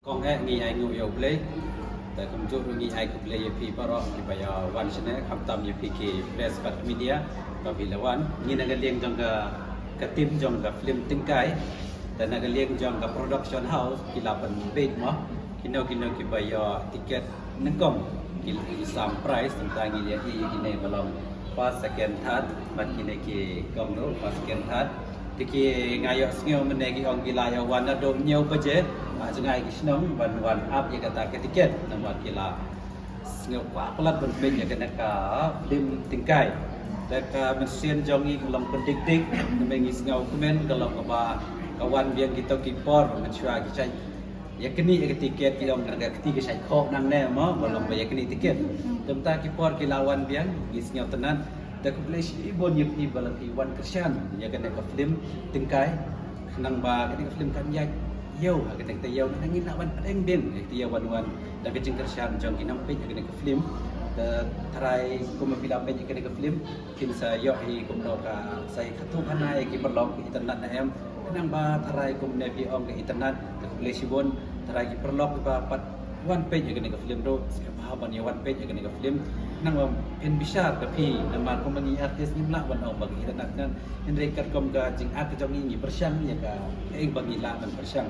con nghĩ ai ngủ yêu playแต่ผมจุดงี้ไอ้กับเลยพี่ปะรอที่ไปวันชนะคำตามยี่พี่ที่เพลสปัตมีเดียกับพิลวันนี่นักเลี้ยงจังกับทีมจังกับฟิล์มติ้งไก่แต่นักเลี้ยงจังกับโปรดักชั่นเฮาส์ที่ลาเป็นเบดมั้งกินเอาที่ไปติเกตนั่งกงกิน3 price ต่างๆนี่ที่ในบอลfirst second third บัดกินในกี่กงนู้ first second thirdที่งายสเงียวมันในกี่องกีฬาวันนั้นโดนเงียวไปเจjangan lagi senang ban up yang kata ketiket nama kila sengau pelat berbeza kena ka film tingkai deka mesin jongi dalam pendik-dik mengi sengau komen dalam kawan biang kita kipor mencua kita ya kini ketiket kita mengenai ketiga saya kok nang ne mo belum bayar kini tiket tempat kipor kilawan biang sengau tenan deka place ibon yep balaki wan kersian ya kena ka film tingkai nang ba kena film kan ya yêu cái tiếng tây yêu nó nghĩ làวันanh biên cái yêuวันdan kecengkersian jong kinam pe cái cái film try kuma bila pe cái cái film kin sa yo hi kum no ka sai khatu khanai ki perlok internet na em nang ba try kum ne bi ong cái internet cái plesibon try ki perlok ba pat one page cái cái film do siapa ban ya one page cái cái film nang pen besar tapi nama kum ni artis ni mla ban ong bagi internet kan in record kum ka jing at jong ni persiang ya ka eng bagi la ban persiang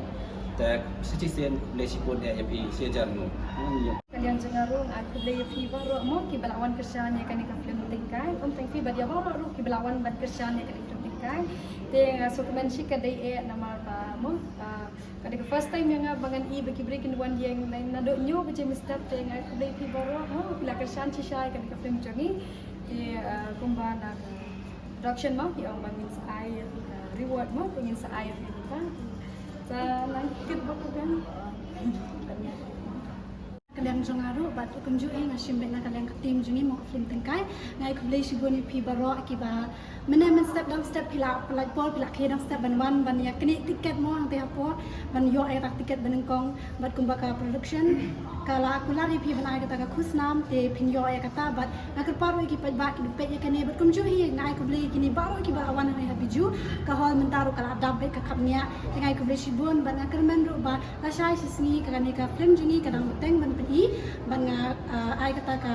แต่สิ่งที่เลสิบนเนี่ยยังพีเสียจันทร์ kalian cengarung aku beli fi baru mau ki belawan kerjaan ya kan ikan film tingkai teng fi badia baru ki belawan ban kerjaan ya kan film tingkai te dokumen si kadai nama ba mo kadai first time yang bangan i bagi breaking one yang lain nado nyo baca mistap te aku beli fi baru mau bila kerjaan si syai kan ikan film jongi te kumbana production mau yang bangin sa air reward mau pengen sa air kita sa langkit bako kan kalian jangaru batu kunju ngasim bena kalian ketim jungi mau film tengkai ngai kublai siboni pi baro akiba mana men step down step pila pelaj pol pila kedang step ban ya kini tiket mo ang tehapo ban yo ay tak tiket benengkong bat kumbaka production kala aku lari pi ban ay kata ka khusnam te pin yo ay kata bat nakar paro ki pajba ki pe ya kene bat kunju hi ngai kublai kini baro ki ba awan ay habiju ka hol mentaru kala adab ka kapnya ngai kublai sibon ban nakar men ro ba la shai sisni ka kani ka film jungi kadang beteng ban i ban nga ay kata ka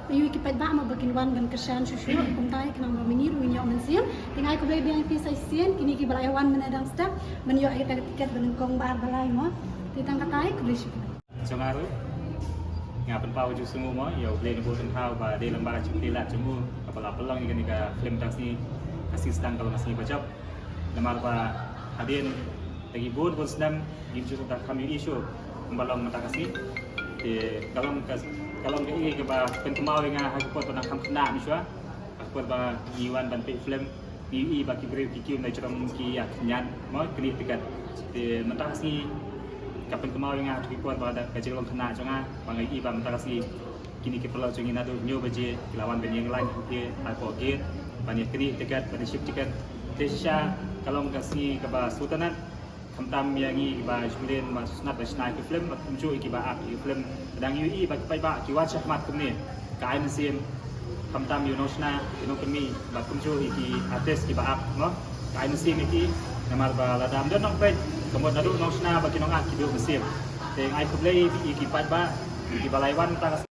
yu ki pet ba ma bakin wan ban kersan susu kum tai kana ma mini ru nyo men sim tingai ko bebe pi sai sien kini ki balai wan men adang step men yo ay kata tiket ban kong bar balai mo titang katai ko beli jangaru ngapen pau ju sungu mo yo play ni boten hau ba de lamba chukli la jumu kapala pelong ikan ika film taksi kasih sedang kalau masih bacap lemar ba hadin lagi bod bod sedang gitu tak kami isu membalong mata kasih kalau ini ke ba pentemau dengan aku pot pernah kam kena miswa aku pot ba iwan ban pe film i ba ki breu ki kiu na chrom ki ya nyan mo kini tikat te mata kasih kapan kemau dengan aku pot ba da kecil kena jonga bangai i ba mata kasih kini ke perlu jongin adu nyo baje lawan ben yang lain ke aku ke banyak kini tikat ban ship tikat tesha kalau kasih ke ba sultanat kamtam yang i ba julen mas nat basna ke film muncul ki ba ak film dang ui ba pai ba ki wa chakmat kumni kai mesim kamtam yunosna ino kemi ba muncul ki artis ki ba ak no kai mesim ki namar ba ladam dan nong pe kemod nadu nosna ba ki nong ak ki do mesim teng ai kublai ki pai ba ki balaiwan ta